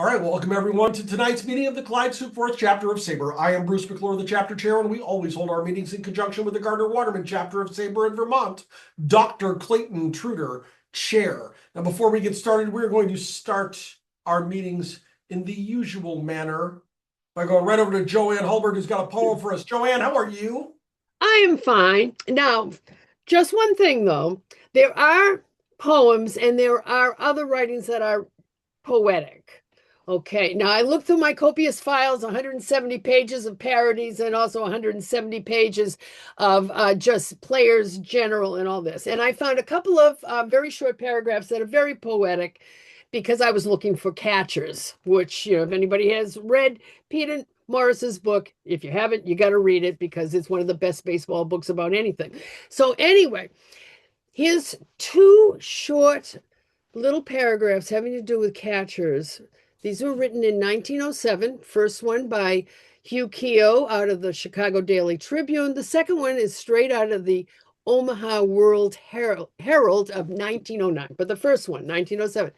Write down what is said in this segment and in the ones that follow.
All right, well, welcome everyone to tonight's meeting of the Clyde Sukeforth chapter of SABR. I am Bruce McClure, the chapter chair, and we always hold our meetings in conjunction with the Gardner-Waterman chapter of SABR in Vermont. Dr. Clayton Truder, chair. Now, before we get started, we're going to start our meetings in the usual manner by going right over to Joanne Hulbert, who's got a poem for us. Joanne, how are you? I am fine. Now, just one thing though, there are poems and there are other writings that are poetic. Okay, now I looked through my copious files, 170 pages of parodies and also 170 pages of just players general and all this. And I found a couple of very short paragraphs that are very poetic because I was looking for catchers, which, if anybody has read Peter Morris's book, if you haven't, you got to read it because it's one of the best baseball books about anything. So anyway, here's two short little paragraphs having to do with catchers. These were written in 1907. First one by Hugh Keogh out of the Chicago Daily Tribune. The second one is straight out of the Omaha World Herald of 1909. But the first one, 1907.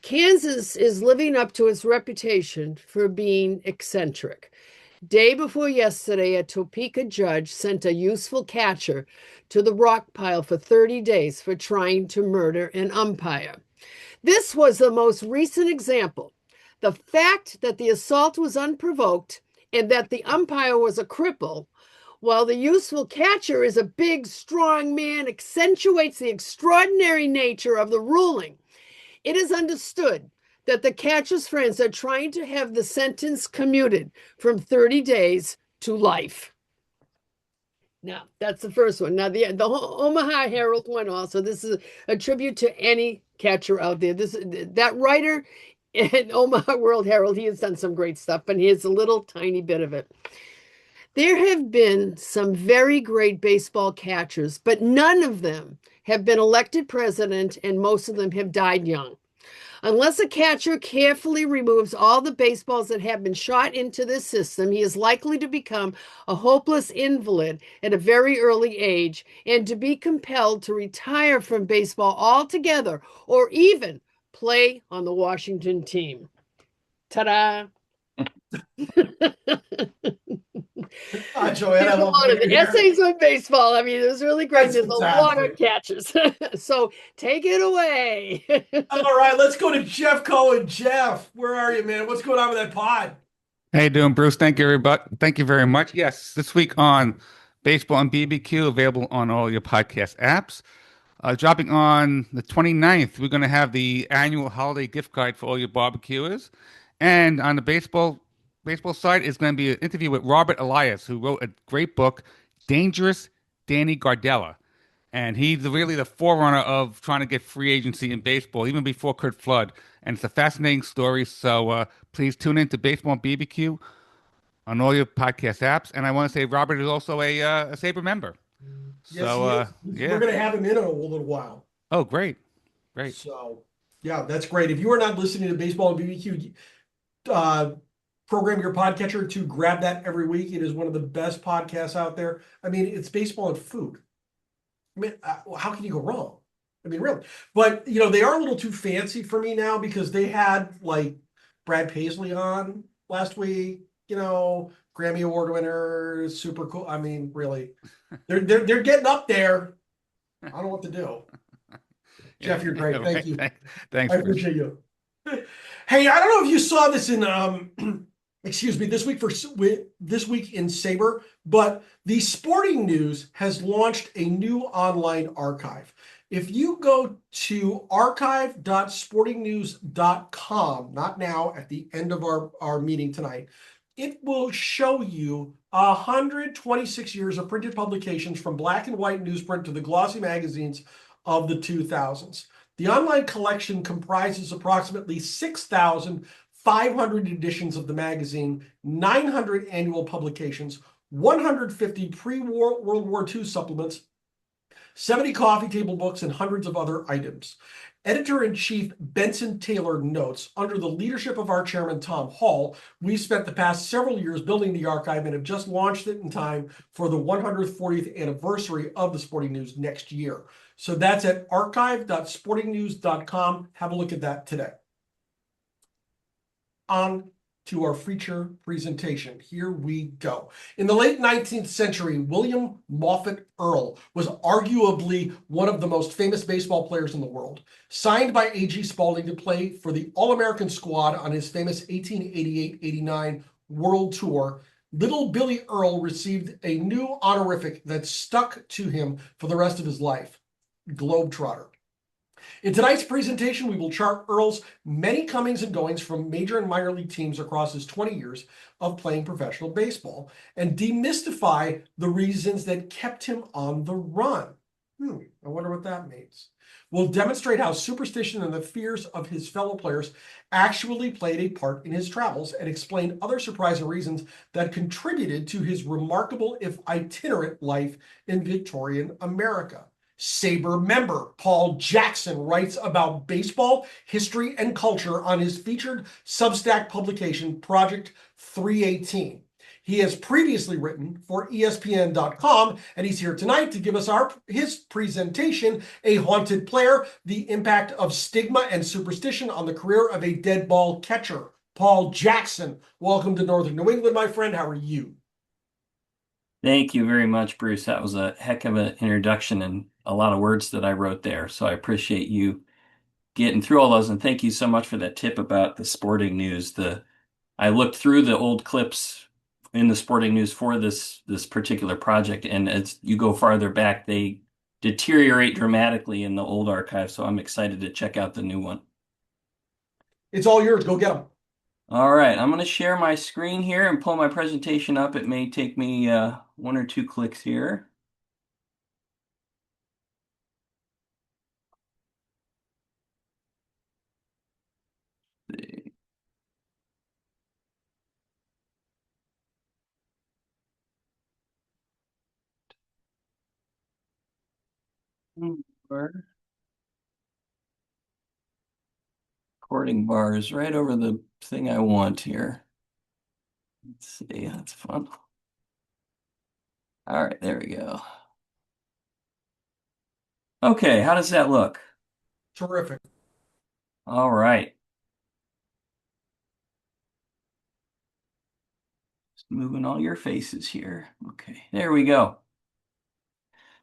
Kansas is living up to its reputation for being eccentric. Day before yesterday, a Topeka judge sent a useful catcher to the rock pile for 30 days for trying to murder an umpire. This was the most recent example. The fact that the assault was unprovoked and that the umpire was a cripple, while the useful catcher is a big, strong man, accentuates the extraordinary nature of the ruling. It is understood that the catcher's friends are trying to have the sentence commuted from 30 days to life. Now, that's the first one. Now, the Omaha Herald one also. This is a tribute to any catcher out there. That writer in Omaha World Herald, he has done some great stuff, but here's a little tiny bit of it. There have been some very great baseball catchers, but none of them have been elected president, and most of them have died young. Unless a catcher carefully removes all the baseballs that have been shot into this system, he is likely to become a hopeless invalid at a very early age and to be compelled to retire from baseball altogether or even play on the Washington team. Ta-da! Joanne, I love the essays on baseball. I mean, it was really great. That's There's a lot of catches. So take it away. All right, let's go to Jeff Cohen. Jeff, where are you, man? What's going on with that pod? How you doing, Bruce? Thank you, everybody. Thank you very much. Yes, this week on Baseball and BBQ, available on all your podcast apps. Dropping on the 29th, we're going to have the annual holiday gift card for all your barbecuers. And on the baseball side is going to be an interview with Robert Elias, who wrote a great book, Dangerous Danny Gardella. And he's really the forerunner of trying to get free agency in baseball, even before Kurt Flood. And it's a fascinating story. So please tune in to Baseball BBQ on all your podcast apps. And I want to say Robert is also a SABR member. Yes, So yeah. We're going to have him in a little while. Oh, great. Great. So, yeah, that's great. If you are not listening to Baseball and BBQ, program your podcatcher to grab that every week. It is one of the best podcasts out there. I mean, it's baseball and food. I mean, how can you go wrong? I mean, really. But, they are a little too fancy for me now because they had, like, Brad Paisley on last week, Grammy Award winner, super cool. I mean, really. They're getting up there. I don't know what to do. Jeff, you're great. Thank you. Thanks. I appreciate you. Hey, I don't know if you saw this in excuse me, this week in SABR, but the Sporting News has launched a new online archive. If you go to archive.sportingnews.com, not now, at the end of our meeting tonight, it will show you 126 years of printed publications from black and white newsprint to the glossy magazines of the 2000s. The online collection comprises approximately 6,500 editions of the magazine, 900 annual publications, 150 pre-World War II supplements, 70 coffee table books, and hundreds of other items. Editor-in-Chief Benson Taylor notes, under the leadership of our chairman, Tom Hall, we've spent the past several years building the archive and have just launched it in time for the 140th anniversary of the Sporting News next year. So that's at archive.sportingnews.com. Have a look at that today. On to our feature presentation. Here we go. In the late 19th century, William Moffat Earle was arguably one of the most famous baseball players in the world. Signed by A.G. Spalding to play for the All-American squad on his famous 1888-89 World Tour, little Billy Earle received a new honorific that stuck to him for the rest of his life: Globetrotter. In tonight's presentation, we will chart Earle's many comings and goings from major and minor league teams across his 20 years of playing professional baseball and demystify the reasons that kept him on the run. I wonder what that means. We'll demonstrate how superstition and the fears of his fellow players actually played a part in his travels and explain other surprising reasons that contributed to his remarkable, if itinerant, life in Victorian America. SABR member Paul Jackson writes about baseball, history, and culture on his featured Substack publication, Project 318. He has previously written for ESPN.com, and he's here tonight to give us his presentation, A Haunted Player, the Impact of Stigma and Superstition on the Career of a Deadball Catcher. Paul Jackson, welcome to Northern New England, my friend. How are you? Thank you very much, Bruce. That was a heck of an introduction and a lot of words that I wrote there. So I appreciate you getting through all those. And thank you so much for that tip about the sporting news. I looked through the old clips in the sporting news for this particular project, and as you go farther back, they deteriorate dramatically in the old archive. So I'm excited to check out the new one. It's all yours. Go get them. All right, I'm going to share my screen here and pull my presentation up. It may take me 1 or 2 clicks here. Recording bars right over the thing I want here. Let's see, that's fun. All right, there we go. Okay, how does that look? Terrific. All right. Just moving all your faces here. Okay, there we go.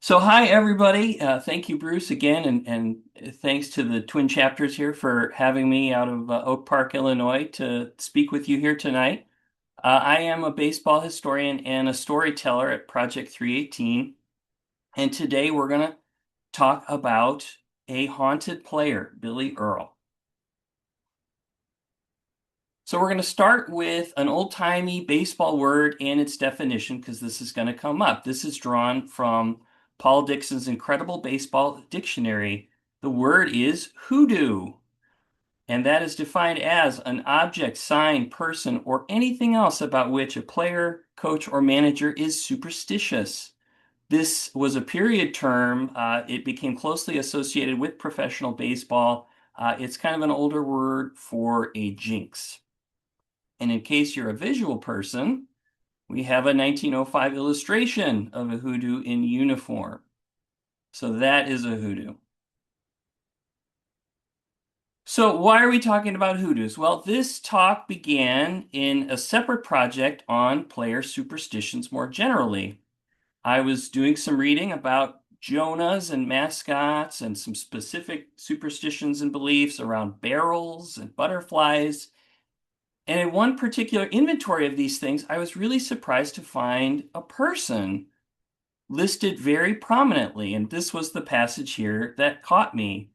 So hi, everybody. Thank you, Bruce, again, and thanks to the Twin Chapters here for having me out of Oak Park, Illinois, to speak with you here tonight. I am a baseball historian and a storyteller at Project 318, and today we're going to talk about a haunted player, Billy Earle. So we're going to start with an old-timey baseball word and its definition, because this is going to come up. This is drawn from Paul Dixon's Incredible Baseball Dictionary. The word is hoodoo, and that is defined as an object, sign, person, or anything else about which a player, coach, or manager is superstitious. This was a period term. It became closely associated with professional baseball. It's kind of an older word for a jinx. And in case you're a visual person, we have a 1905 illustration of a hoodoo in uniform. So that is a hoodoo. So why are we talking about hoodoos? Well, this talk began in a separate project on player superstitions more generally. I was doing some reading about Jonahs and mascots and some specific superstitions and beliefs around barrels and butterflies. And in one particular inventory of these things, I was really surprised to find a person listed very prominently. And this was the passage here that caught me.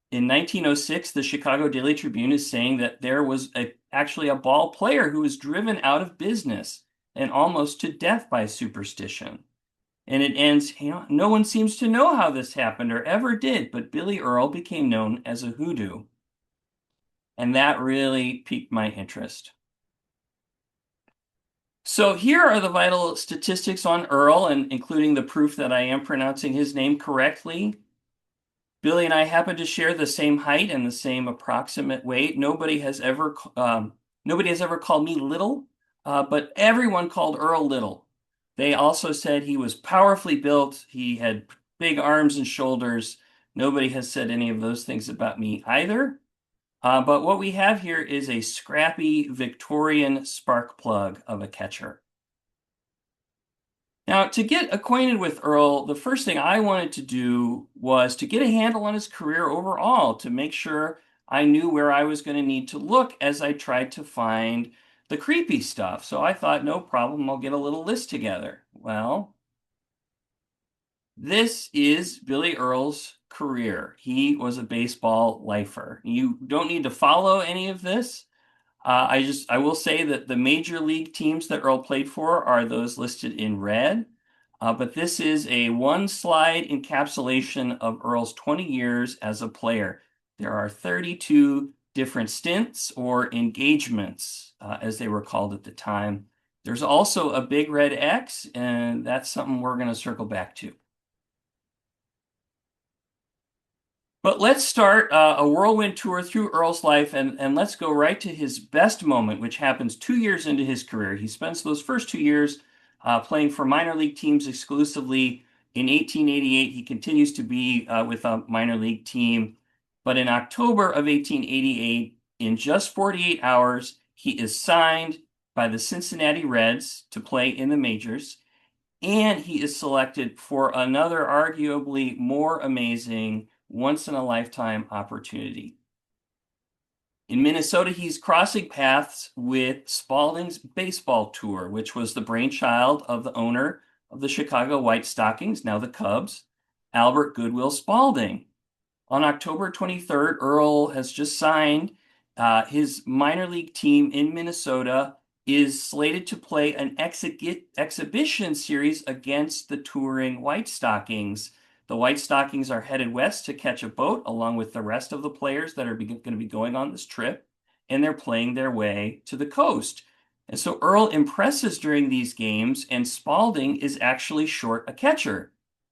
In 1906, the Chicago Daily Tribune is saying that there was actually a ball player who was driven out of business and almost to death by superstition. And it ends, no one seems to know how this happened or ever did, but Billy Earle became known as a hoodoo. And that really piqued my interest. So here are the vital statistics on Earle, and including the proof that I am pronouncing his name correctly. Billy and I happen to share the same height and the same approximate weight. Nobody has ever called me little, but everyone called Earle little. They also said he was powerfully built. He had big arms and shoulders. Nobody has said any of those things about me either. But what we have here is a scrappy Victorian spark plug of a catcher. Now, to get acquainted with Earle, the first thing I wanted to do was to get a handle on his career overall, to make sure I knew where I was going to need to look as I tried to find the creepy stuff. So I thought, no problem, I'll get a little list together. Well, this is Billy Earle's career. He was a baseball lifer. You don't need to follow any of this. I will say that the major league teams that Earle played for are those listed in red. But this is a one-slide encapsulation of Earle's 20 years as a player. There are 32 different stints or engagements, as they were called at the time. There's also a big red X, and that's something we're going to circle back to. But let's start a whirlwind tour through Earle's life, and let's go right to his best moment, which happens 2 years into his career. He spends those first 2 years playing for minor league teams exclusively. In 1888, he continues to be with a minor league team. But in October of 1888, in just 48 hours, he is signed by the Cincinnati Reds to play in the majors. And he is selected for another arguably more amazing once-in-a-lifetime opportunity. In Minnesota, he's crossing paths with Spalding's baseball tour, which was the brainchild of the owner of the Chicago White Stockings, now the Cubs, Albert Goodwill Spalding. On October 23rd, Earle has just signed. His minor league team in Minnesota is slated to play an exhibition series against the touring White Stockings. The White Stockings are headed west to catch a boat along with the rest of the players that are going to be going on this trip, and they're playing their way to the coast. And so Earle impresses during these games, and Spalding is actually short a catcher.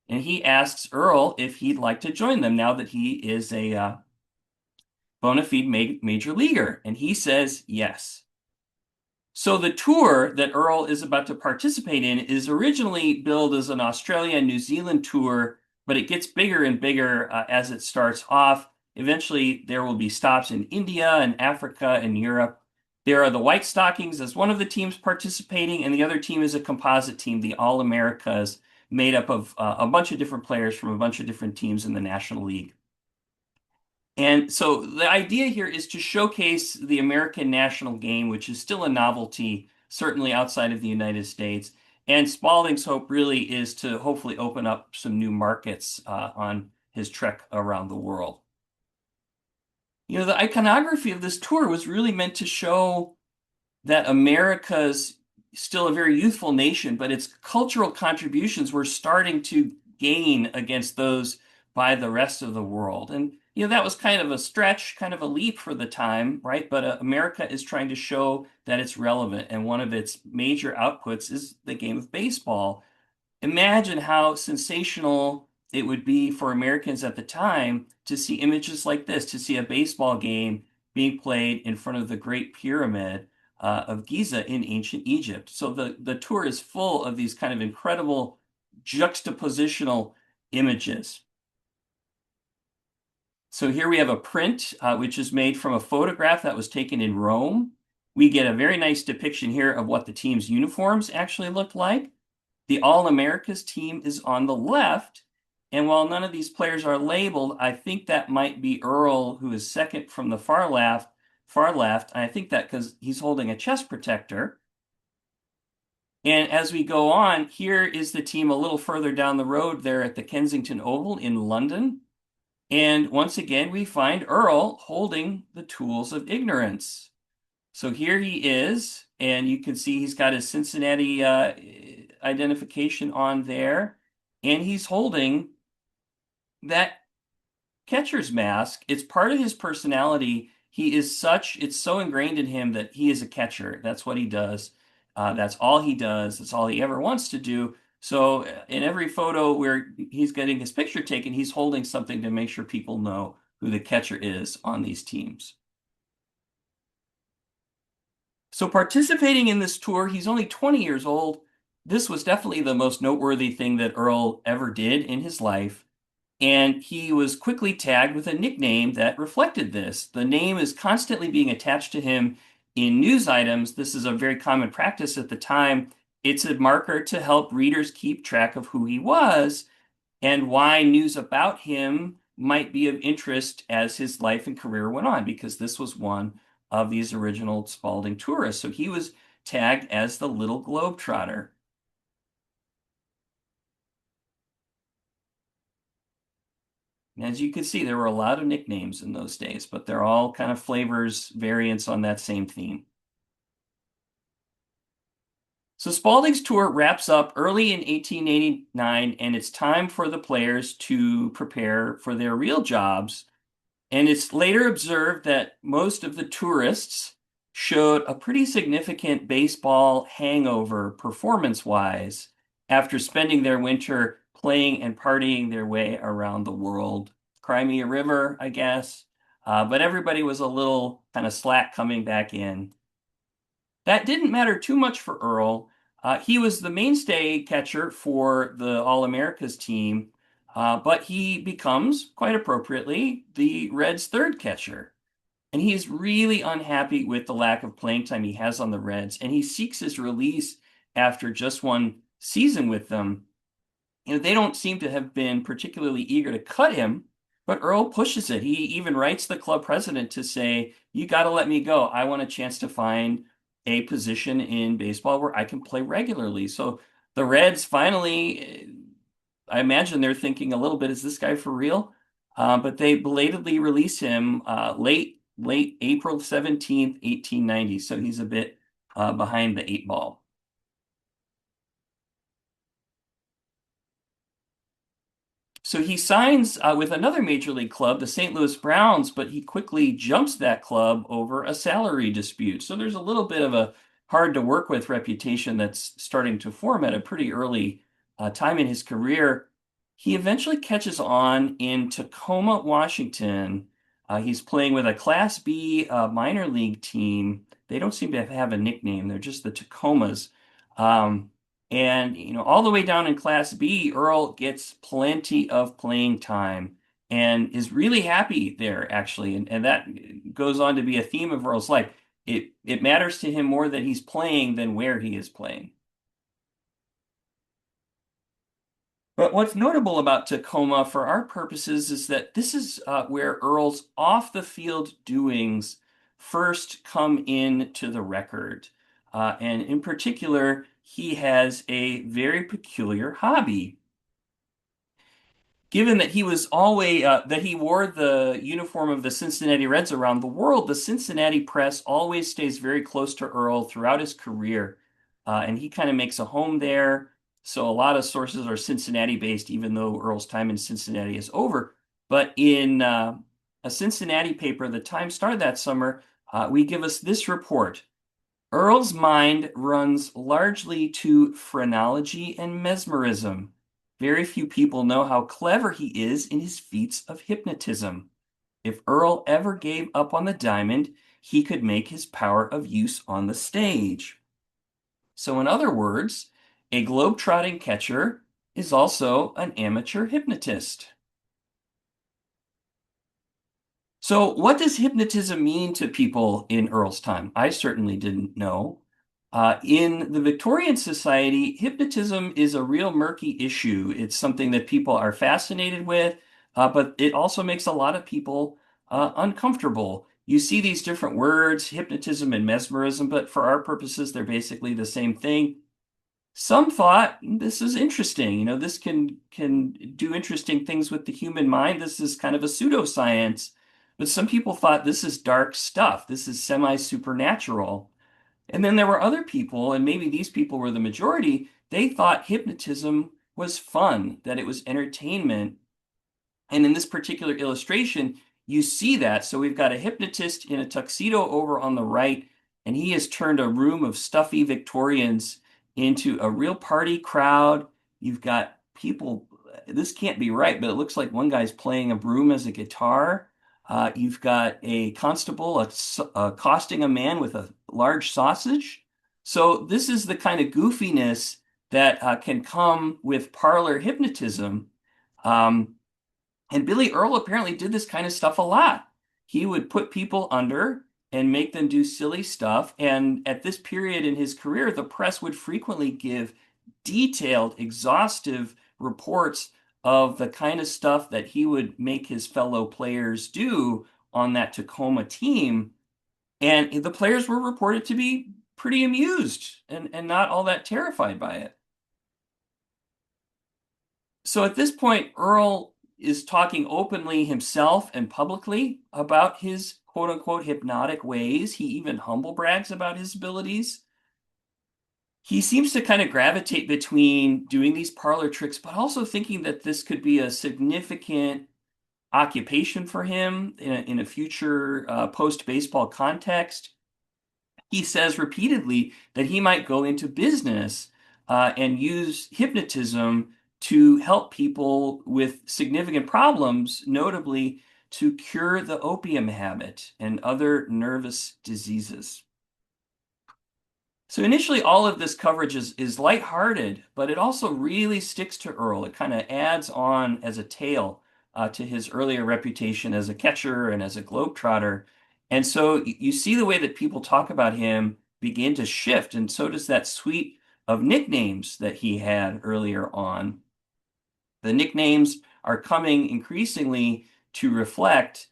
And he asks Earle if he'd like to join them now that he is a bona fide major leaguer. And he says yes. So the tour that Earle is about to participate in is originally billed as an Australia and New Zealand tour, but it gets bigger and bigger as it starts off. Eventually, there will be stops in India and Africa and Europe. There are the White Stockings as one of the teams participating, and the other team is a composite team, the All-Americas, made up of a bunch of different players from a bunch of different teams in the National League. And so the idea here is to showcase the American national game, which is still a novelty, certainly outside of the United States. And Spalding's hope really is to hopefully open up some new markets on his trek around the world. You know, the iconography of this tour was really meant to show that America's still a very youthful nation, but its cultural contributions were starting to gain against those by the rest of the world. And you know, that was kind of a stretch, kind of a leap for the time, right? But America is trying to show that it's relevant, and one of its major outputs is the game of baseball. Imagine how sensational it would be for Americans at the time to see images like this, to see a baseball game being played in front of the Great Pyramid of Giza in ancient Egypt. So the tour is full of these kind of incredible juxtapositional images. So here we have a print, which is made from a photograph that was taken in Rome. We get a very nice depiction here of what the team's uniforms actually looked like. The All-Americas team is on the left, and while none of these players are labeled, I think that might be Earle, who is second from the far left. And I think that because he's holding a chest protector. And as we go on, here is the team a little further down the road there at the Kensington Oval in London. And once again, we find Earle holding the tools of ignorance. So here he is, and you can see he's got his Cincinnati identification on there, and he's holding that catcher's mask. It's part of his personality. It's so ingrained in him that he is a catcher. That's what he does. That's all he does. That's all he ever wants to do. So in every photo where he's getting his picture taken, he's holding something to make sure people know who the catcher is on these teams. So participating in this tour, he's only 20 years old. This was definitely the most noteworthy thing that Earle ever did in his life. And he was quickly tagged with a nickname that reflected this. The name is constantly being attached to him in news items. This is a very common practice at the time. It's a marker to help readers keep track of who he was and why news about him might be of interest as his life and career went on, because this was one of these original Spalding tourists. So he was tagged as the Little Globetrotter. And as you can see, there were a lot of nicknames in those days, but they're all kind of flavors, variants on that same theme. So Spalding's tour wraps up early in 1889, and it's time for the players to prepare for their real jobs. And it's later observed that most of the tourists showed a pretty significant baseball hangover performance-wise after spending their winter playing and partying their way around the world. Cry me a river, I guess. But everybody was a little kind of slack coming back in. That didn't matter too much for Earle. He was the mainstay catcher for the All-Americas team, but he becomes, quite appropriately, the Reds' third catcher. And he's really unhappy with the lack of playing time he has on the Reds, and he seeks his release after just one season with them. They don't seem to have been particularly eager to cut him, but Earle pushes it. He even writes the club president to say, "You got to let me go. I want a chance to find a position in baseball where I can play regularly." So the Reds finally, I imagine they're thinking a little bit, is this guy for real? But they belatedly release him late April 17th, 1890. So he's a bit behind the eight ball. So he signs with another major league club, the St. Louis Browns, but he quickly jumps that club over a salary dispute. So there's a little bit of a hard to work with reputation that's starting to form at a pretty early time in his career. He eventually catches on in Tacoma, Washington. He's playing with a Class B minor league team. They don't seem to have a nickname. They're just the Tacomas. And all the way down in Class B, Earle gets plenty of playing time and is really happy there, actually. And that goes on to be a theme of Earle's life. It matters to him more that he's playing than where he is playing. But what's notable about Tacoma for our purposes is that this is where Earle's off-the-field doings first come into the record. And in particular, he has a very peculiar hobby. Given that he was always that he wore the uniform of the Cincinnati Reds around the world, the Cincinnati press always stays very close to Earle throughout his career, and he kind of makes a home there. So a lot of sources are Cincinnati-based, even though Earle's time in Cincinnati is over. But in a Cincinnati paper, the Times-Star that summer, we give us this report. Earle's mind runs largely to phrenology and mesmerism. Very few people know how clever he is in his feats of hypnotism. If Earle ever gave up on the diamond, he could make his power of use on the stage. So in other words, a globe-trotting catcher is also an amateur hypnotist. So what does hypnotism mean to people in Earle's time? I certainly didn't know. In the Victorian society, hypnotism is a real murky issue. It's something that people are fascinated with, but it also makes a lot of people uncomfortable. You see these different words, hypnotism and mesmerism, but for our purposes, they're basically the same thing. Some thought this is interesting. This can do interesting things with the human mind. This is kind of a pseudoscience. But some people thought this is dark stuff. This is semi-supernatural. And then there were other people, and maybe these people were the majority, they thought hypnotism was fun, that it was entertainment. And in this particular illustration, you see that. So we've got a hypnotist in a tuxedo over on the right, and he has turned a room of stuffy Victorians into a real party crowd. You've got people, this can't be right, but it looks like one guy's playing a broom as a guitar. You've got a constable accosting a man with a large sausage. So this is the kind of goofiness that can come with parlor hypnotism. And Billy Earle apparently did this kind of stuff a lot. He would put people under and make them do silly stuff. And at this period in his career, the press would frequently give detailed, exhaustive reports of the kind of stuff that he would make his fellow players do on that Tacoma team. And the players were reported to be pretty amused and not all that terrified by it. So at this point, Earle is talking openly himself and publicly about his quote unquote hypnotic ways. He even humble brags about his abilities. He seems to kind of gravitate between doing these parlor tricks, but also thinking that this could be a significant occupation for him in a future post-baseball context. He says repeatedly that he might go into business and use hypnotism to help people with significant problems, notably to cure the opium habit and other nervous diseases. So initially, all of this coverage is lighthearted, but it also really sticks to Earle. It kind of adds on as a tail to his earlier reputation as a catcher and as a globetrotter. And so you see the way that people talk about him begin to shift, and so does that suite of nicknames that he had earlier on. The nicknames are coming increasingly to reflect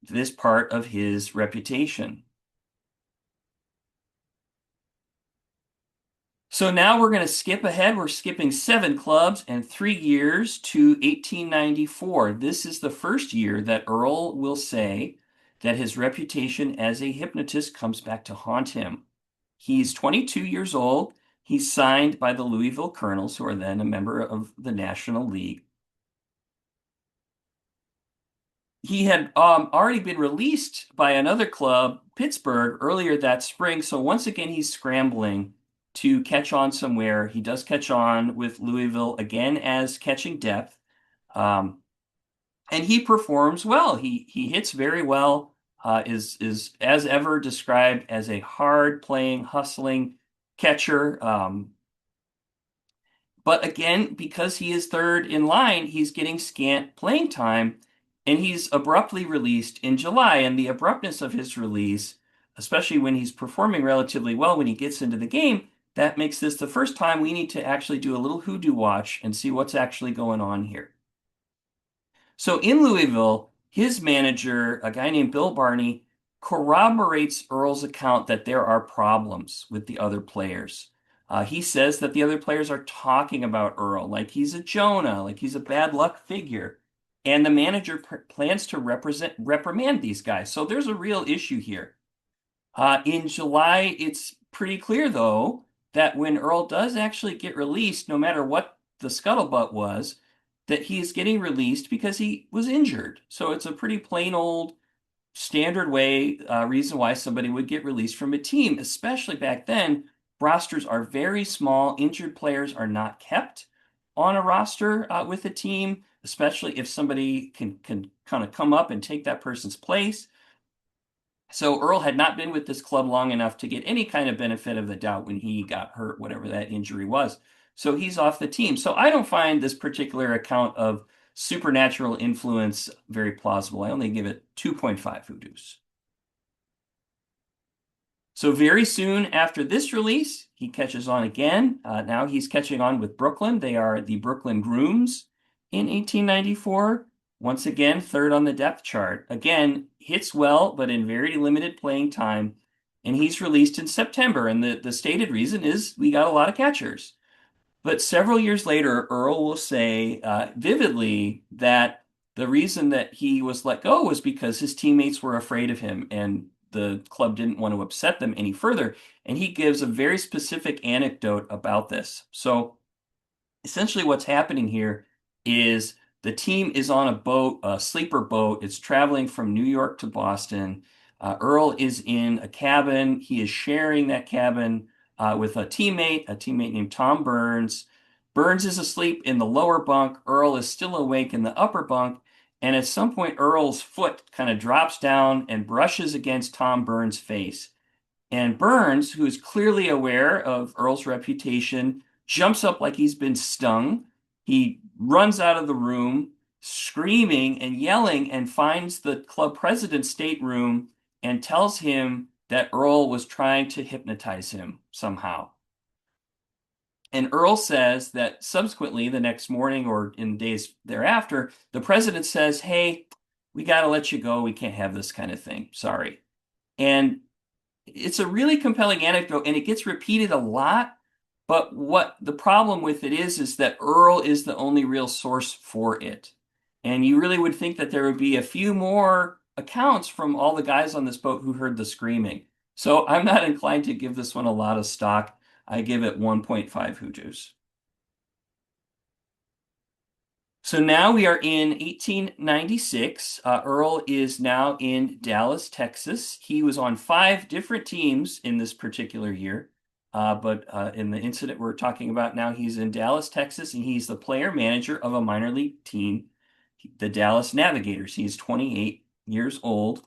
this part of his reputation. So now we're going to skip ahead. We're skipping 7 clubs and 3 years to 1894. This is the first year that Earle will say that his reputation as a hypnotist comes back to haunt him. He's 22 years old. He's signed by the Louisville Colonels, who are then a member of the National League. He had already been released by another club, Pittsburgh, earlier that spring. So once again, he's scrambling to catch on somewhere. He does catch on with Louisville again as catching depth. And he performs well. He hits very well, is as ever described as a hard-playing, hustling catcher. But again, because he is third in line, he's getting scant playing time, and he's abruptly released in July. And the abruptness of his release, especially when he's performing relatively well when he gets into the game, that makes this the first time we need to actually do a little hoodoo watch and see what's actually going on here. So in Louisville, his manager, a guy named Bill Barney, corroborates Earle's account that there are problems with the other players. He says that the other players are talking about Earle like he's a Jonah, like he's a bad luck figure. And the manager plans to reprimand these guys. So there's a real issue here. In July, it's pretty clear, though, that when Earle does actually get released, no matter what the scuttlebutt was, that he is getting released because he was injured. So it's a pretty plain old standard way reason why somebody would get released from a team, especially back then. Rosters are very small. Injured players are not kept on a roster with a team, especially if somebody can kind of come up and take that person's place. So Earle had not been with this club long enough to get any kind of benefit of the doubt when he got hurt, whatever that injury was. So he's off the team. So I don't find this particular account of supernatural influence very plausible. I only give it 2.5 hoodoos. So very soon after this release, he catches on again. Now he's catching on with Brooklyn. They are the Brooklyn Grooms in 1894. Once again, third on the depth chart. Again, hits well, but in very limited playing time. And he's released in September. And the stated reason is we got a lot of catchers. But several years later, Earle will say vividly that the reason that he was let go was because his teammates were afraid of him and the club didn't want to upset them any further. And he gives a very specific anecdote about this. So essentially what's happening here is the team is on a boat, a sleeper boat. It's traveling from New York to Boston. Earle is in a cabin. He is sharing that cabin with a teammate named Tom Burns. Burns is asleep in the lower bunk. Earle is still awake in the upper bunk. And at some point, Earle's foot kind of drops down and brushes against Tom Burns' face. And Burns, who is clearly aware of Earle's reputation, jumps up like he's been stung. He runs out of the room. screaming and yelling and finds the club president's stateroom and tells him that Earle was trying to hypnotize him somehow. And Earle says that subsequently, the next morning or in days thereafter, the president says, "Hey, we got to let you go. We can't have this kind of thing. Sorry." And it's a really compelling anecdote, and it gets repeated a lot. But what the problem with it is that Earle is the only real source for it. And you really would think that there would be a few more accounts from all the guys on this boat who heard the screaming. So I'm not inclined to give this one a lot of stock. I give it 1.5 hoodoos. So now we are in 1896. Earle is now in Dallas, Texas. He was on 5 different teams in this particular year. But in the incident we're talking about now, he's in Dallas, Texas, and he's the player manager of a minor league team, the Dallas Navigators. He's 28 years old.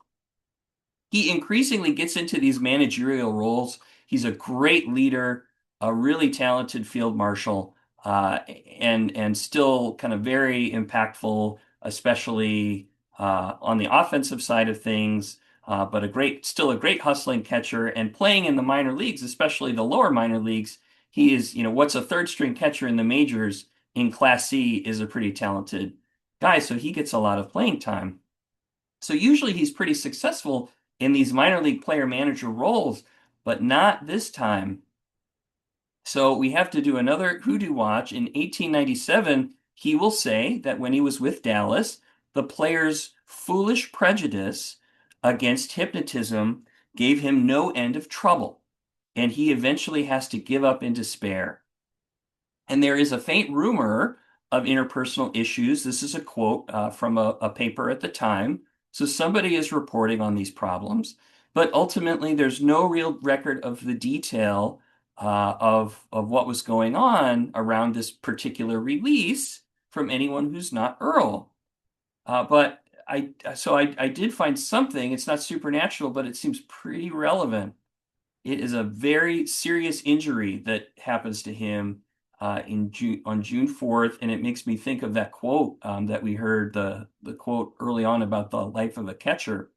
He increasingly gets into these managerial roles. He's a great leader, a really talented field marshal, and still kind of very impactful, especially on the offensive side of things. But still a great hustling catcher, and playing in the minor leagues, especially the lower minor leagues. He is, what's a third string catcher in the majors in Class C is a pretty talented guy, so he gets a lot of playing time. So usually he's pretty successful in these minor league player manager roles, but not this time. So we have to do another hoodoo watch. In 1897, he will say that when he was with Dallas, the player's foolish prejudice against hypnotism gave him no end of trouble, and he eventually has to give up in despair. And there is a faint rumor of interpersonal issues. This is a quote from a paper at the time. So somebody is reporting on these problems, but ultimately there's no real record of the detail of what was going on around this particular release from anyone who's not Earle. But I did find something. It's not supernatural, but it seems pretty relevant. It is a very serious injury that happens to him on June 4th, and it makes me think of that quote that we heard, the quote early on about the life of a catcher.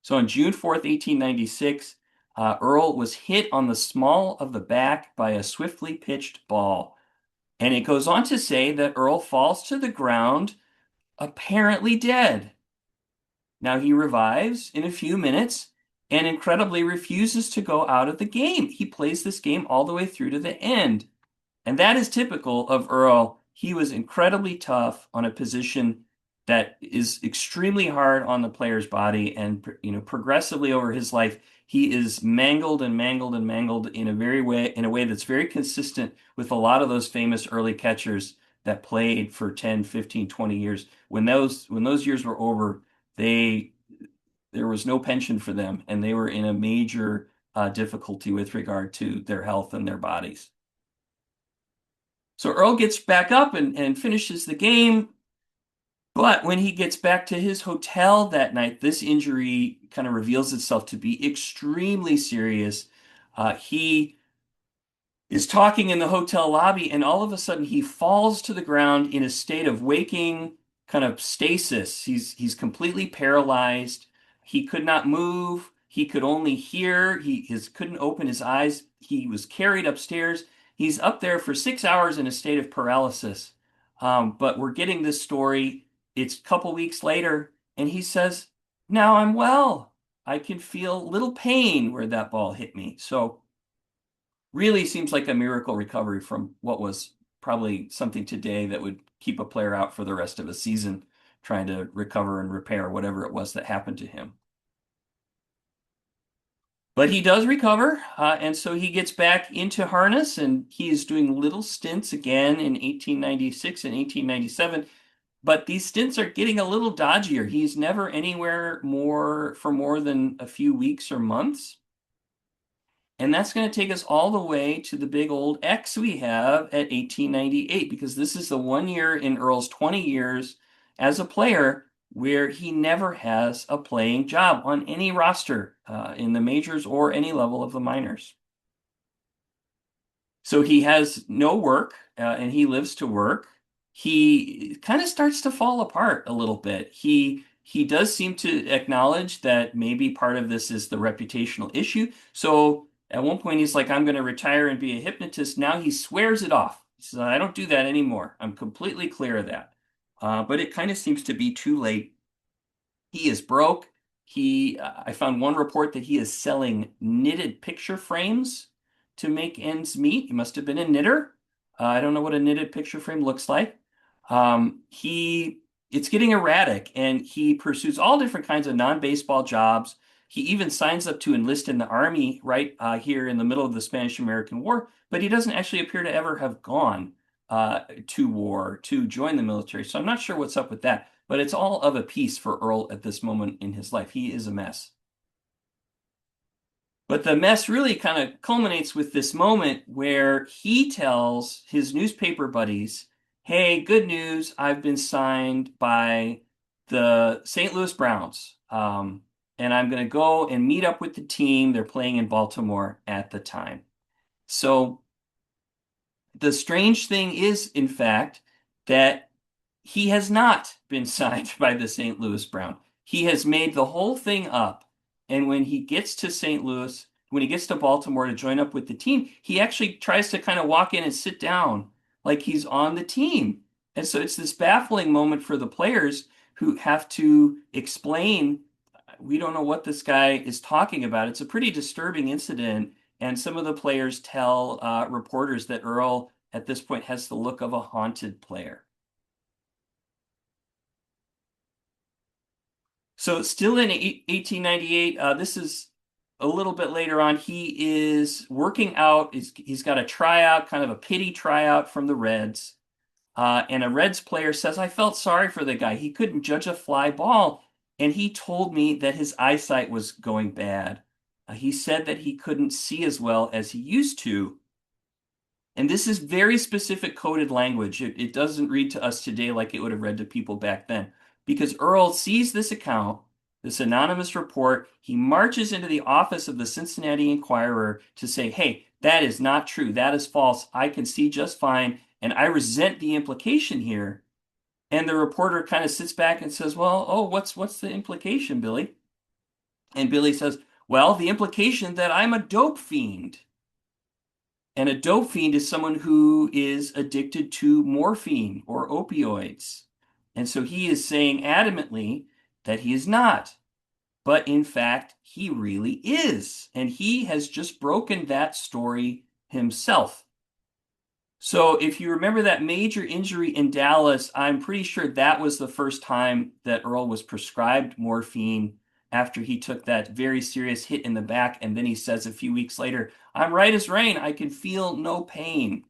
So on June 4th, 1896, Earle was hit on the small of the back by a swiftly pitched ball. And it goes on to say that Earle falls to the ground apparently dead. Now he revives in a few minutes and incredibly refuses to go out of the game. He plays this game all the way through to the end. And that is typical of Earle. He was incredibly tough on a position that is extremely hard on the player's body, and progressively over his life, he is mangled and mangled and mangled in a way that's very consistent with a lot of those famous early catchers that played for 10, 15, 20 years. When those years were over, there was no pension for them, and they were in a major difficulty with regard to their health and their bodies. So Earle gets back up and finishes the game. But when he gets back to his hotel that night, this injury kind of reveals itself to be extremely serious. He is talking in the hotel lobby, and all of a sudden he falls to the ground in a state of waking kind of stasis. He's completely paralyzed. He could not move. He could only hear. He couldn't open his eyes. He was carried upstairs. He's up there for 6 hours in a state of paralysis. But we're getting this story. It's a couple weeks later, and he says, "Now I'm well. I can feel little pain where that ball hit me." So really seems like a miracle recovery from what was probably something today that would keep a player out for the rest of a season, trying to recover and repair whatever it was that happened to him. But he does recover, and so he gets back into harness, and he is doing little stints again in 1896 and 1897. But these stints are getting a little dodgier. He's never anywhere for more than a few weeks or months. And that's going to take us all the way to the big old X we have at 1898, because this is the 1 year in Earle's 20 years as a player where he never has a playing job on any roster in the majors or any level of the minors. So he has no work, and he lives to work. he kind of starts to fall apart a little bit. He does seem to acknowledge that maybe part of this is the reputational issue. So at one point he's like, I'm going to retire and be a hypnotist. Now he swears it off. He says, I don't do that anymore. I'm completely clear of that. But it kind of seems to be too late. He is broke. I found one report that he is selling knitted picture frames to make ends meet. He must have been a knitter. I don't know what a knitted picture frame looks like. It's getting erratic, and he pursues all different kinds of non-baseball jobs. He even signs up to enlist in the army right here in the middle of the Spanish-American War, but he doesn't actually appear to ever have gone to war to join the military. So I'm not sure what's up with that, but it's all of a piece for Earle at this moment in his life. He is a mess. But the mess really kind of culminates with this moment where he tells his newspaper buddies, hey, good news, I've been signed by the St. Louis Browns. And I'm going to go and meet up with the team. They're playing in Baltimore at the time. So the strange thing is, in fact, that he has not been signed by the St. Louis Browns. He has made the whole thing up. And when he gets to St. Louis, when he gets to Baltimore to join up with the team, he actually tries to kind of walk in and sit down like he's on the team. And so it's this baffling moment for the players who have to explain, we don't know what this guy is talking about. It's a pretty disturbing incident. And some of the players tell reporters that Earle at this point has the look of a haunted player. So still in 1898, this is a little bit later on, he is working out. He's got a tryout, kind of a pity tryout from the Reds. And a Reds player says, I felt sorry for the guy. He couldn't judge a fly ball. And he told me that his eyesight was going bad. He said that he couldn't see as well as he used to. And this is very specific coded language. It doesn't read to us today like it would have read to people back then. Because Earle sees this account, this anonymous report, he marches into the office of the Cincinnati Enquirer to say, hey, that is not true. That is false. I can see just fine, and I resent the implication here. And the reporter kind of sits back and says, well, oh, what's the implication, Billy? And Billy says, well, the implication that I'm a dope fiend. And a dope fiend is someone who is addicted to morphine or opioids. And so he is saying adamantly that he is not. But in fact, he really is. And he has just broken that story himself. So if you remember that major injury in Dallas, I'm pretty sure that was the first time that Earle was prescribed morphine after he took that very serious hit in the back. And then he says a few weeks later, I'm right as rain. I can feel no pain.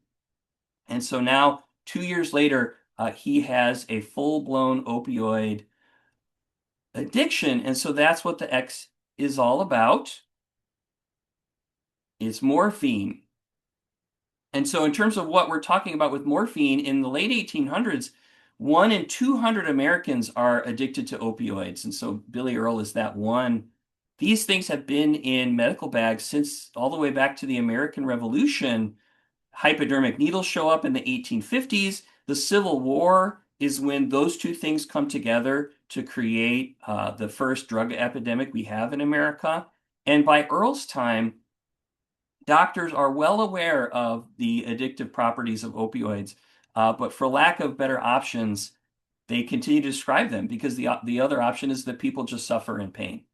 And so now, 2 years later, he has a full-blown opioid addiction. And so that's what the X is all about. It's morphine. And so in terms of what we're talking about with morphine, in the late 1800s, 1 in 200 Americans are addicted to opioids. And so Billy Earle is that one. These things have been in medical bags since all the way back to the American Revolution. Hypodermic needles show up in the 1850s. The Civil War is when those two things come together to create the first drug epidemic we have in America. And by Earle's time, doctors are well aware of the addictive properties of opioids, but for lack of better options, they continue to describe them because the other option is that people just suffer in pain.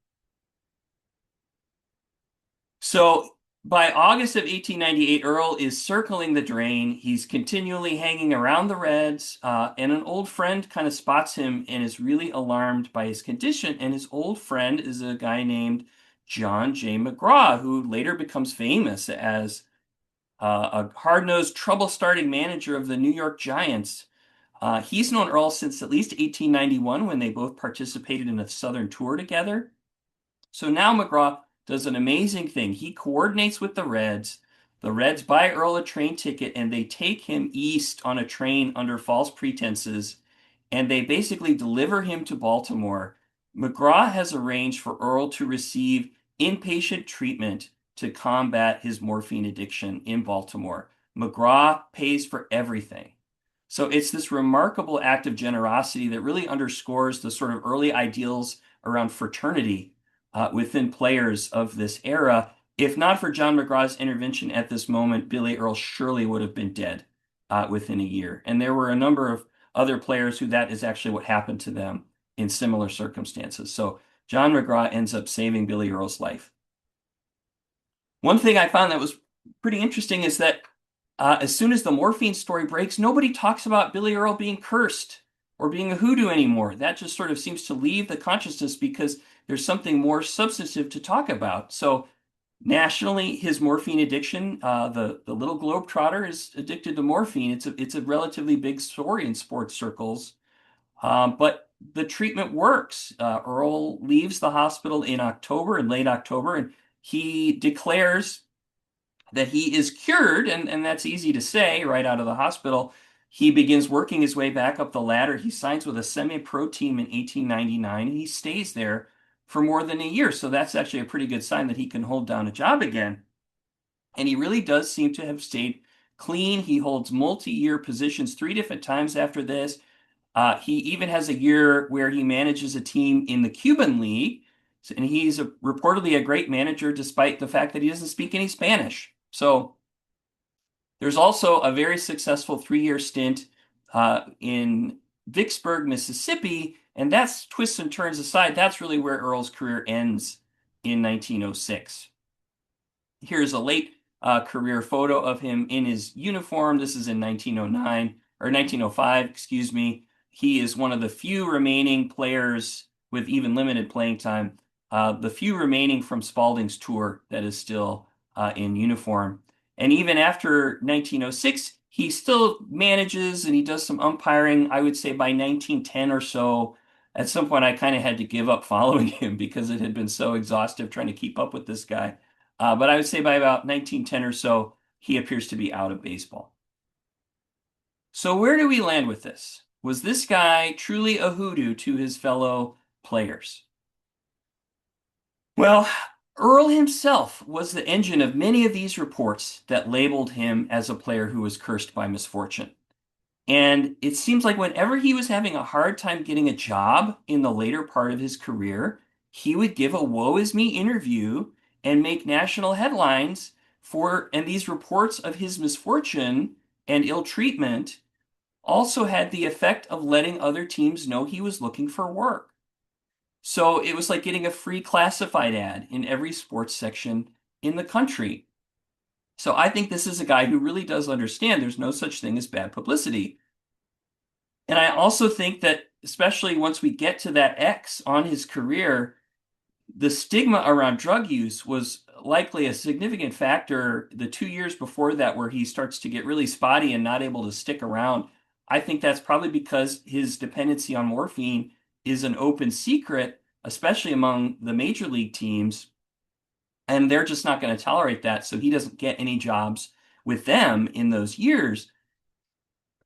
So by August of 1898, Earle is circling the drain. He's continually hanging around the Reds, and an old friend kind of spots him and is really alarmed by his condition. And his old friend is a guy named John J. McGraw, who later becomes famous as a hard-nosed, trouble-starting manager of the New York Giants. He's known Earle since at least 1891 when they both participated in a Southern tour together. So now McGraw does an amazing thing. He coordinates with the Reds. The Reds buy Earle a train ticket, and they take him east on a train under false pretenses, and they basically deliver him to Baltimore. McGraw has arranged for Earle to receive inpatient treatment to combat his morphine addiction in Baltimore. McGraw pays for everything. So it's this remarkable act of generosity that really underscores the sort of early ideals around fraternity within players of this era. If not for John McGraw's intervention at this moment, Billy Earle surely would have been dead within a year. And there were a number of other players who that is actually what happened to them in similar circumstances. So John McGraw ends up saving Billy Earle's life. One thing I found that was pretty interesting is that as soon as the morphine story breaks, nobody talks about Billy Earle being cursed or being a hoodoo anymore. That just sort of seems to leave the consciousness because there's something more substantive to talk about. So nationally, his morphine addiction, the little Globetrotter is addicted to morphine. It's a relatively big story in sports circles, but the treatment works. Earle leaves the hospital in late October, and he declares that he is cured, and that's easy to say right out of the hospital. He begins working his way back up the ladder. He signs with a semi-pro team in 1899, and he stays there for more than a year. So that's actually a pretty good sign that he can hold down a job again. And he really does seem to have stayed clean. He holds multi-year positions 3 different times after this. He even has a year where he manages a team in the Cuban League, and he's reportedly a great manager despite the fact that he doesn't speak any Spanish. So there's also a very successful 3-year stint in Vicksburg, Mississippi, and that's twists and turns aside. That's really where Earle's career ends in 1906. Here's a late career photo of him in his uniform. This is in 1909 or 1905, excuse me. He is one of the few remaining players with even limited playing time, the few remaining from Spalding's tour that is still in uniform. And even after 1906, he still manages and he does some umpiring. I would say by 1910 or so, at some point I kind of had to give up following him because it had been so exhaustive trying to keep up with this guy. But I would say by about 1910 or so, he appears to be out of baseball. So where do we land with this? Was this guy truly a hoodoo to his fellow players? Well, Earle himself was the engine of many of these reports that labeled him as a player who was cursed by misfortune. And it seems like whenever he was having a hard time getting a job in the later part of his career, he would give a woe is me interview and make national headlines and these reports of his misfortune and ill treatment also had the effect of letting other teams know he was looking for work. So it was like getting a free classified ad in every sports section in the country. So I think this is a guy who really does understand there's no such thing as bad publicity. And I also think that, especially once we get to that X on his career, the stigma around drug use was likely a significant factor the 2 years before that, where he starts to get really spotty and not able to stick around. I think that's probably because his dependency on morphine is an open secret, especially among the major league teams, and they're just not going to tolerate that, so he doesn't get any jobs with them in those years.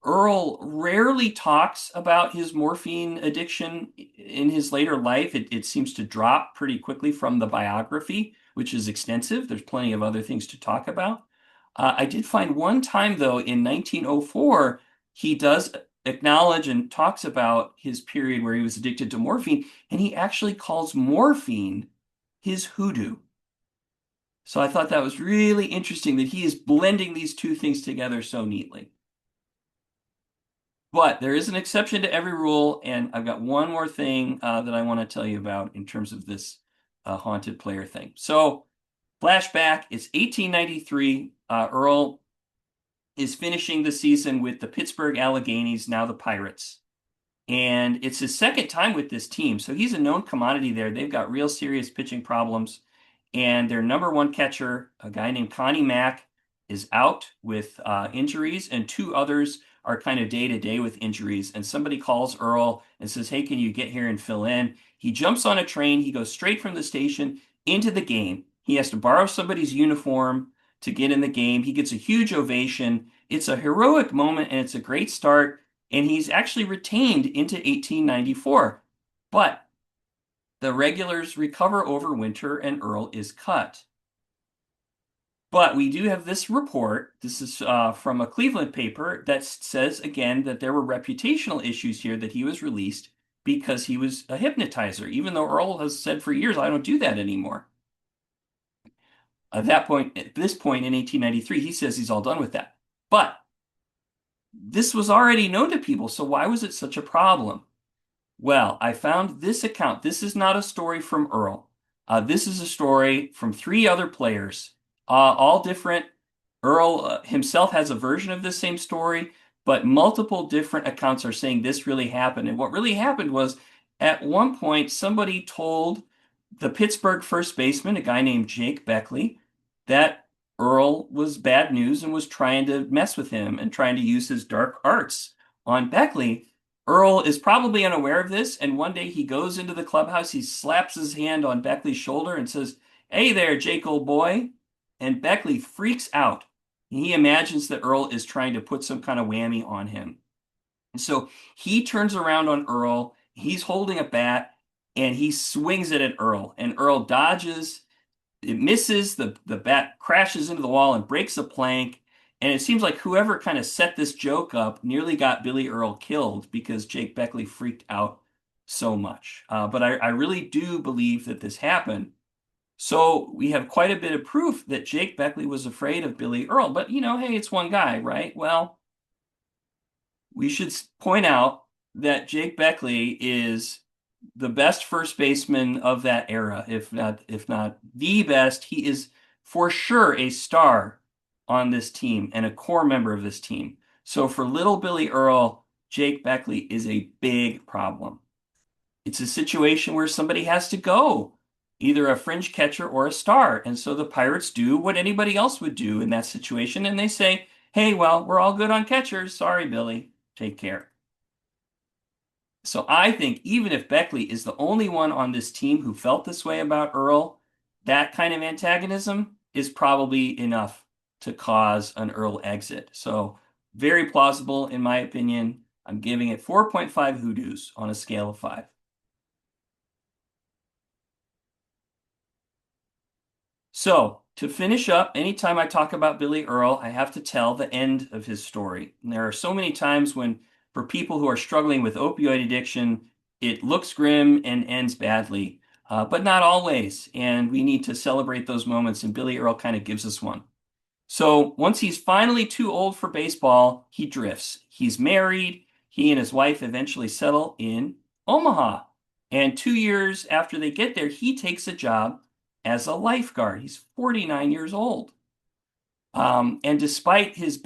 Earle rarely talks about his morphine addiction in his later life. It seems to drop pretty quickly from the biography, which is extensive. There's plenty of other things to talk about. I did find one time, though, in 1904, he does acknowledge and talks about his period where he was addicted to morphine, and he actually calls morphine his hoodoo. So I thought that was really interesting that he is blending these two things together so neatly. But there is an exception to every rule, and I've got one more thing that I want to tell you about in terms of this haunted player thing. So flashback, it's 1893. Earle is finishing the season with the Pittsburgh Alleghenies, now the Pirates. And it's his second time with this team, so he's a known commodity there. They've got real serious pitching problems. And their number one catcher, a guy named Connie Mack, is out with injuries, and 2 others are kind of day-to-day with injuries. And somebody calls Earle and says, hey, can you get here and fill in? He jumps on a train. He goes straight from the station into the game. He has to borrow somebody's uniform to get in the game. He gets a huge ovation. It's a heroic moment, and it's a great start. And he's actually retained into 1894. But the regulars recover over winter, and Earle is cut. But we do have this report. This is from a Cleveland paper that says, again, that there were reputational issues here, that he was released because he was a hypnotizer, even though Earle has said for years, I don't do that anymore. At this point in 1893, he says he's all done with that. But this was already known to people, so why was it such a problem? Well, I found this account. This is not a story from Earle. This is a story from 3 other players, all different. Earle himself has a version of this same story, but multiple different accounts are saying this really happened. And what really happened was, at one point, somebody told the Pittsburgh first baseman, a guy named Jake Beckley, that Earle was bad news and was trying to mess with him and trying to use his dark arts on Beckley. Earle is probably unaware of this, and one day he goes into the clubhouse, he slaps his hand on Beckley's shoulder and says, "Hey there, Jake, old boy." And Beckley freaks out. He imagines that Earle is trying to put some kind of whammy on him. And so he turns around on Earle, he's holding a bat, and he swings it at Earle. And Earle dodges, it misses, the bat crashes into the wall and breaks a plank. And it seems like whoever kind of set this joke up nearly got Billy Earle killed because Jake Beckley freaked out so much. But I really do believe that this happened. So we have quite a bit of proof that Jake Beckley was afraid of Billy Earle. But, hey, it's one guy, right? Well, we should point out that Jake Beckley is the best first baseman of that era, if not the best. He is for sure a star on this team and a core member of this team. So for little Billy Earle, Jake Beckley is a big problem. It's a situation where somebody has to go, either a fringe catcher or a star. And so the Pirates do what anybody else would do in that situation. And they say, hey, well, we're all good on catchers. Sorry, Billy. Take care. So I think even if Beckley is the only one on this team who felt this way about Earle, that kind of antagonism is probably enough to cause an Earle exit. So very plausible, in my opinion. I'm giving it 4.5 hoodoos on a scale of 5. So to finish up, anytime I talk about Billy Earle, I have to tell the end of his story. And there are so many times when, for people who are struggling with opioid addiction, it looks grim and ends badly, but not always. And we need to celebrate those moments, and Billy Earle kind of gives us one. So once he's finally too old for baseball, he drifts. He's married. He and his wife eventually settle in Omaha. And 2 years after they get there, he takes a job as a lifeguard. He's 49 years old. And despite his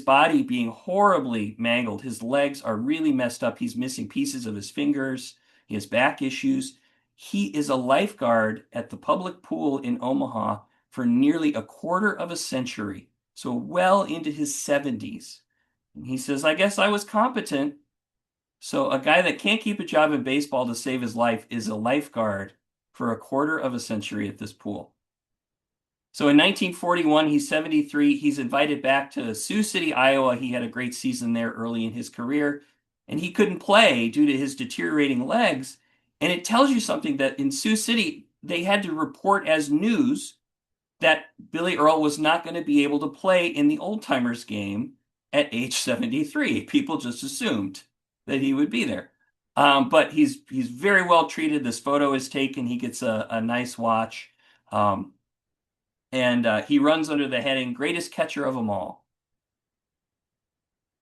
body being horribly mangled, his legs are really messed up. He's missing pieces of his fingers. He has back issues. He is a lifeguard at the public pool in Omaha for nearly a quarter of a century, so well into his 70s. And he says, I guess I was competent. So a guy that can't keep a job in baseball to save his life is a lifeguard for a quarter of a century at this pool. So in 1941, he's 73. He's invited back to Sioux City, Iowa. He had a great season there early in his career, and he couldn't play due to his deteriorating legs. And it tells you something, that in Sioux City, they had to report as news that Billy Earle was not going to be able to play in the old timers game at age 73. People just assumed that he would be there. But he's very well treated. This photo is taken. He gets a nice watch. And he runs under the heading Greatest Catcher of Them All.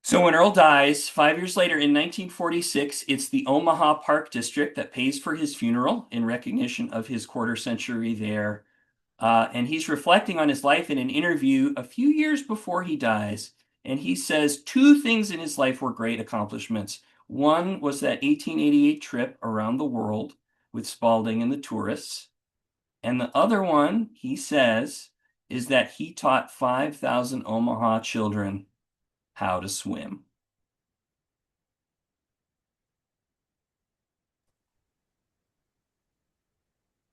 So when Earle dies, 5 years later in 1946, it's the Omaha Park District that pays for his funeral in recognition of his quarter century there. And he's reflecting on his life in an interview a few years before he dies. And he says 2 things in his life were great accomplishments. One was that 1888 trip around the world with Spalding and the tourists. And the other one, he says, is that he taught 5,000 Omaha children how to swim.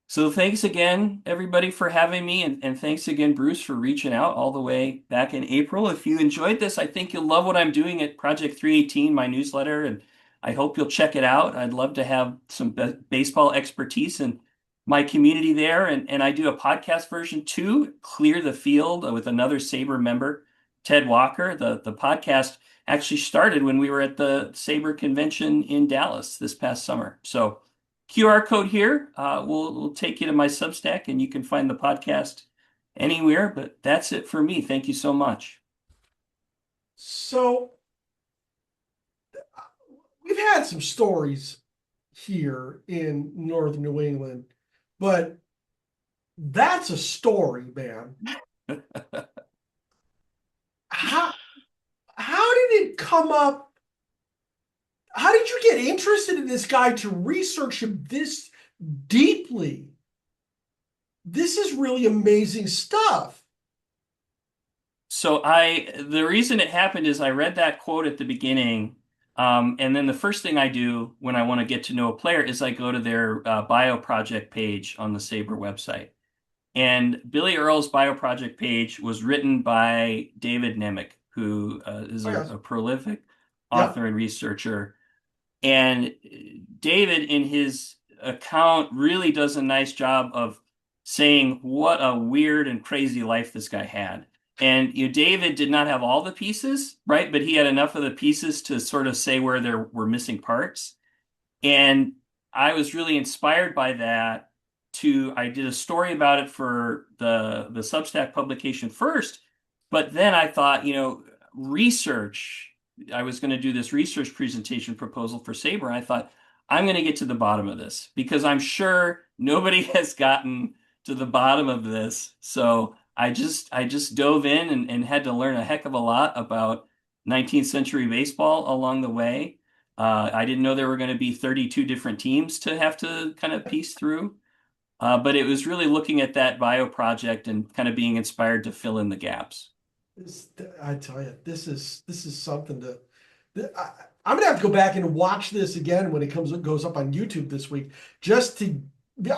So thanks again, everybody, for having me. And thanks again, Bruce, for reaching out all the way back in April. If you enjoyed this, I think you'll love what I'm doing at Project 318, my newsletter, and I hope you'll check it out. I'd love to have some baseball expertise and my community there, and I do a podcast version too, Clear the Field, with another SABR member, Ted Walker. The podcast actually started when we were at the SABR convention in Dallas this past summer. So QR code here will take you to my Substack, and you can find the podcast anywhere. But that's it for me. Thank you so much. So we've had some stories here in Northern New England, but that's a story, man. How did it come up? How did you get interested in this guy to research him this deeply? This is really amazing stuff. So the reason it happened is I read that quote at the beginning, and then the first thing I do when I want to get to know a player is I go to their bio project page on the SABR website. And Billy Earle's bio project page was written by David Nemec, who is a prolific author and researcher. And David, in his account, really does a nice job of saying what a weird and crazy life this guy had. And David did not have all the pieces, right? But he had enough of the pieces to sort of say where there were missing parts. And I was really inspired by that. I did a story about it for the Substack publication first, but then I thought, research. I was going to do this research presentation proposal for SABR, and I thought, I'm going to get to the bottom of this because I'm sure nobody has gotten to the bottom of this. So I just dove in and had to learn a heck of a lot about 19th century baseball along the way. I didn't know there were going to be 32 different teams to have to kind of piece through. But it was really looking at that bio project and kind of being inspired to fill in the gaps. I tell you, this is something I'm gonna have to go back and watch this again when it goes up on YouTube this week.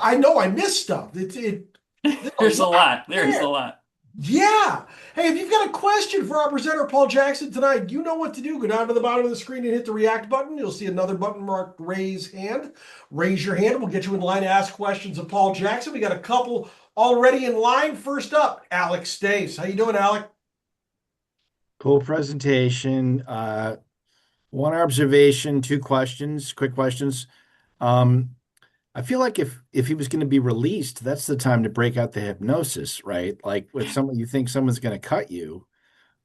I know I missed stuff. There's a lot. There's a lot. Yeah. Hey, if you've got a question for our presenter, Paul Jackson, tonight, you know what to do. Go down to the bottom of the screen and hit the react button. You'll see another button marked raise hand. Raise your hand. We'll get you in line to ask questions of Paul Jackson. We got a couple already in line. First up, Alex Stace. How you doing, Alec? Cool presentation. One observation, two questions, quick questions. I feel like if he was going to be released, that's the time to break out the hypnosis, right? Like with someone you think someone's going to cut you,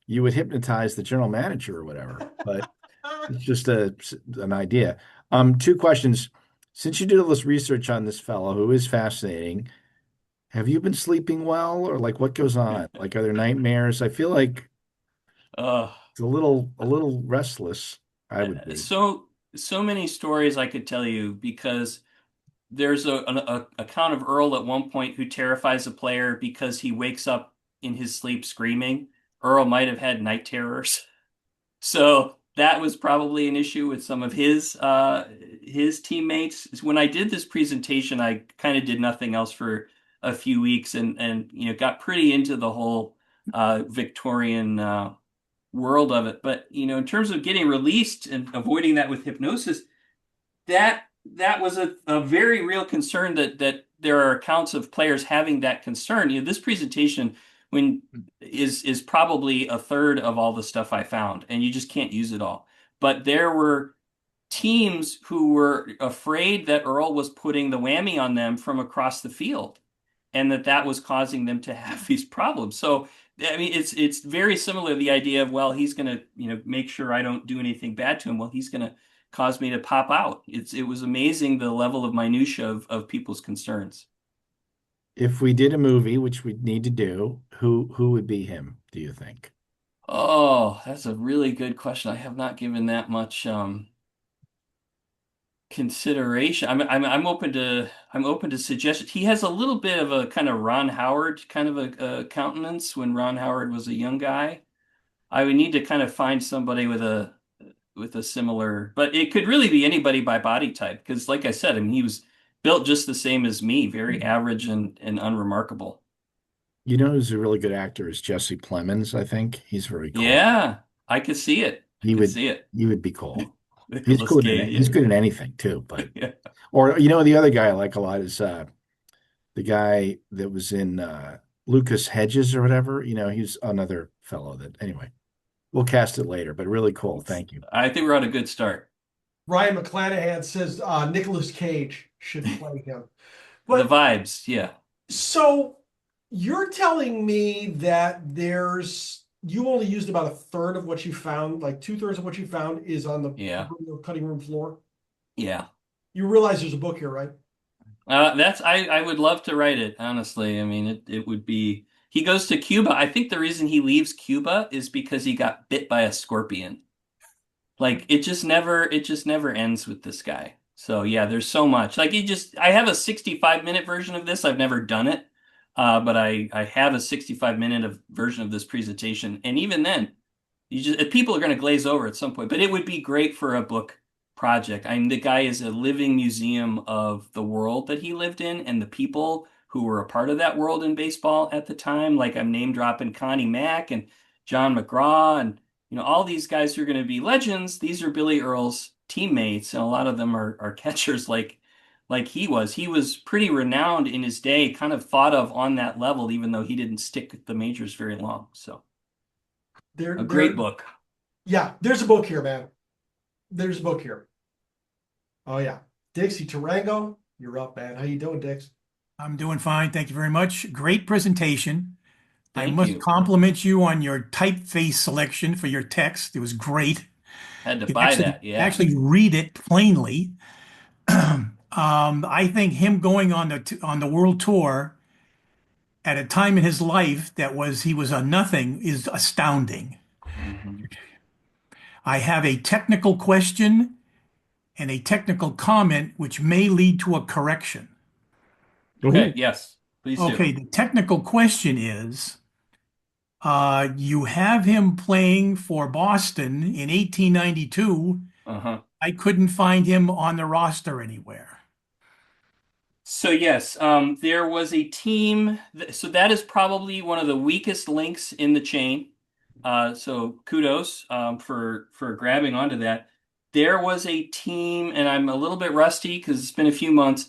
you would hypnotize the general manager or whatever. But it's just an idea. Two questions. Since you did all this research on this fellow who is fascinating, have you been sleeping well, or like what goes on? Like, are there nightmares? I feel like it's a little restless. I would be. So many stories I could tell you because there's an account of Earle at one point who terrifies a player because he wakes up in his sleep screaming. Earle might have had night terrors. So that was probably an issue with some of his teammates. When I did this presentation, I kind of did nothing else for a few weeks and got pretty into the whole Victorian world of it. But in terms of getting released and avoiding that with hypnosis, that was a very real concern that there are accounts of players having that concern. This presentation is probably a third of all the stuff I found, and you just can't use it all. But there were teams who were afraid that Earle was putting the whammy on them from across the field, and that was causing them to have these problems. So, I mean, it's very similar, the idea of, well, he's going to make sure I don't do anything bad to him. Well, he's going to cause me to pop out. It was amazing the level of minutia of people's concerns. If we did a movie, which we need to do, who would be him, do you think? Oh, that's a really good question. I have not given that much consideration. I'm open to suggestions. He has a little bit of a kind of Ron Howard kind of a countenance when Ron Howard was a young guy. I would need to kind of find somebody with a similar, but it could really be anybody by body type because, like I said, I mean, he was built just the same as me, very average and unremarkable. You know who's a really good actor is Jesse Plemons, I think. He's very cool. Yeah, I could see it. He would be cool. He's good at anything too, but yeah. or the other guy I like a lot is the guy that was in Lucas Hedges or whatever. He's another fellow that anyway. We'll cast it later, but really cool. Thank you. I think we're on a good start. Ryan McClanahan says Nicolas Cage should play him. The But vibes, yeah. so you're telling me that you only used about a third of what you found, like 2/3 of what you found is on the Yeah. cutting room floor. Yeah. You realize there's a book here, right? I would love to write it, honestly. I mean, it would be. He goes to Cuba. I think the reason he leaves Cuba is because he got bit by a scorpion. Like it just never ends with this guy. So yeah, there's so much. Like I have a 65-minute version of this. I've never done it. But I have a 65-minute version of this presentation. And even then, people are going to glaze over at some point, but it would be great for a book project. I mean, the guy is a living museum of the world that he lived in and the people who were a part of that world in baseball at the time. Like I'm name dropping Connie Mack and John McGraw and all these guys who are going to be legends. These are Billy Earle's teammates, and a lot of them are catchers like he was. He was pretty renowned in his day, kind of thought of on that level, even though he didn't stick with the majors very long. So a great book. Yeah, there's a book here, man. There's a book here. Oh yeah. Dixie Tarango, you're up, man. How you doing, Dix? I'm doing fine. Thank you very much. Great presentation. I Thank must you. compliment you on your typeface selection for your text. It was great. Had to You buy actually, that, yeah. actually read it plainly. I think him going on the world tour at a time in his life he was a nothing is astounding. Mhm. I have a technical question and a technical comment which may lead to a correction. Okay, yes, please do. Okay, the technical question is, you have him playing for Boston in 1892. Uh-huh. I couldn't find him on the roster anywhere. So yes, there was a team. So that is probably one of the weakest links in the chain. So kudos for grabbing onto that. There was a team, and I'm a little bit rusty because it's been a few months.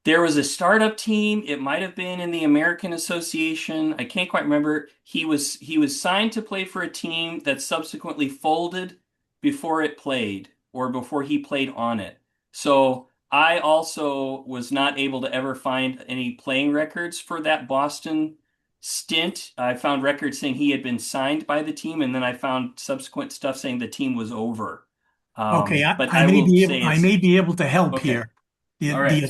There was a startup team. It might have been in the American Association. I can't quite remember. He was signed to play for a team that subsequently folded before it played or before he played on it. So I also was not able to ever find any playing records for that Boston stint. I found records saying he had been signed by the team, and then I found subsequent stuff saying the team was over. Okay, But I I may will be say able to help okay. here. All right.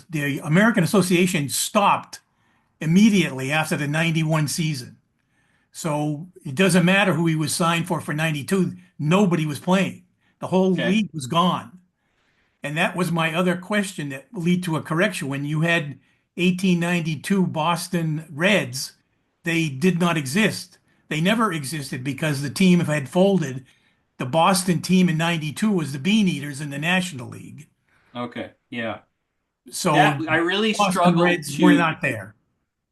The American Association stopped immediately after the 91 season. So it doesn't matter who he was signed for 92. Nobody was playing. The whole Okay. league was gone. And that was my other question that lead to a correction. When you had 1892 Boston Reds, they did not exist. They never existed because the team had folded. The Boston team in 92 was the Bean Eaters in the National League. Okay. Yeah. So That I really Boston struggled Reds were to not there.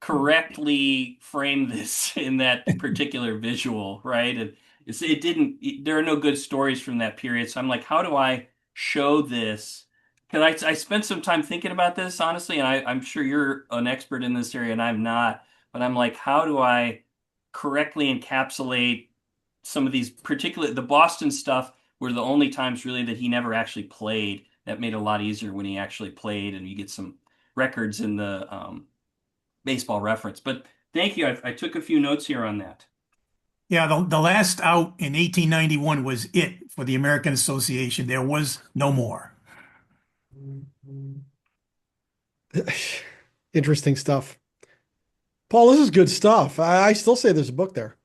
correctly frame this in that particular visual, right? It didn't, there are no good stories from that period. So I'm like, how do I show this? Because I spent some time thinking about this, honestly, and I'm sure you're an expert in this area and I'm not, but I'm like, how do I correctly encapsulate some of these the Boston stuff were the only times really that he never actually played. That made it a lot easier when he actually played, and you get some records in the baseball reference. But thank you. I took a few notes here on that. Yeah, the last out in 1891 was it for the American Association. There was no more. Interesting stuff. Paul, this is good stuff. I still say there's a book there.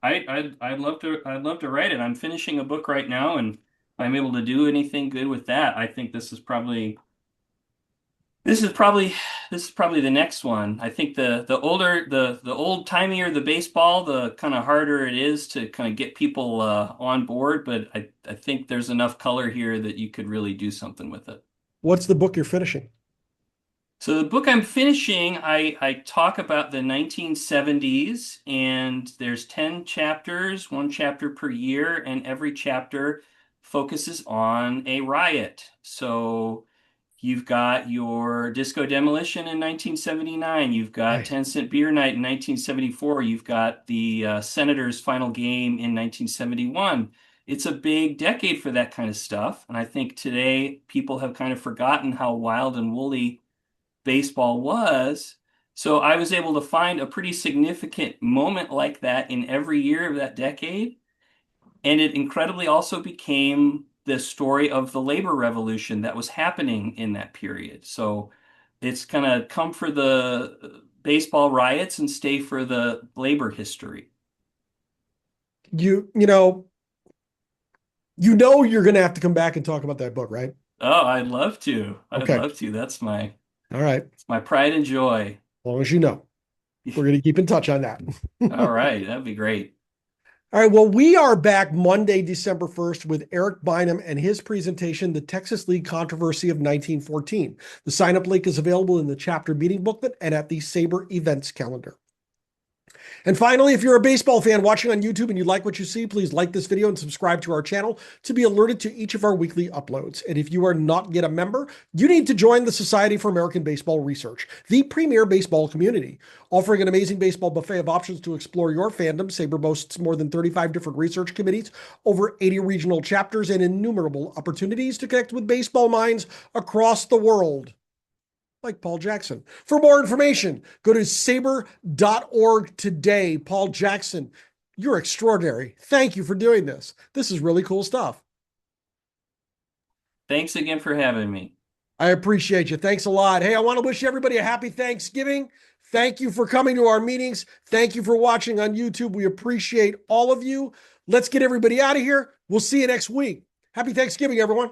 I'd love to write it. I'm finishing a book right now, and if I'm able to do anything good with that, I think this is probably the next one. I think the older the old timeier the baseball, the kind of harder it is to kind of get people on board. But I think there's enough color here that you could really do something with it. What's the book you're finishing? So the book I'm finishing, I talk about the 1970s, and there's 10 chapters, one chapter per year, and every chapter focuses on a riot. So You've got your Disco Demolition in 1979. You've got Right. 10 Cent Beer Night in 1974. You've got the Senators' final game in 1971. It's a big decade for that kind of stuff. And I think today people have kind of forgotten how wild and woolly baseball was. So I was able to find a pretty significant moment like that in every year of that decade. And it incredibly also became the story of the labor revolution that was happening in that period. So it's kind of come for the baseball riots and stay for the labor history. You know you're going to have to come back and talk about that book, right? Oh, I'd love to. I'd Okay. love to. That's my All right. it's my pride and joy. As long as you know. We're going to keep in touch on that. All right, that'd be great. All right. Well, we are back Monday, December 1st with Eric Bynum and his presentation, The Texas League Controversy of 1914. The sign-up link is available in the chapter meeting booklet and at the SABR events calendar. And finally, if you're a baseball fan watching on YouTube and you like what you see, please like this video and subscribe to our channel to be alerted to each of our weekly uploads. And if you are not yet a member, you need to join the Society for American Baseball Research, the premier baseball community. Offering an amazing baseball buffet of options to explore your fandom, SABR boasts more than 35 different research committees, over 80 regional chapters, and innumerable opportunities to connect with baseball minds across the world. Like Paul Jackson. For more information, go to sabr.org today. Paul Jackson, you're extraordinary. Thank you for doing this. This is really cool stuff. Thanks again for having me. I appreciate you. Thanks a lot. Hey, I want to wish everybody a happy Thanksgiving. Thank you for coming to our meetings. Thank you for watching on YouTube. We appreciate all of you. Let's get everybody out of here. We'll see you next week. Happy Thanksgiving, everyone.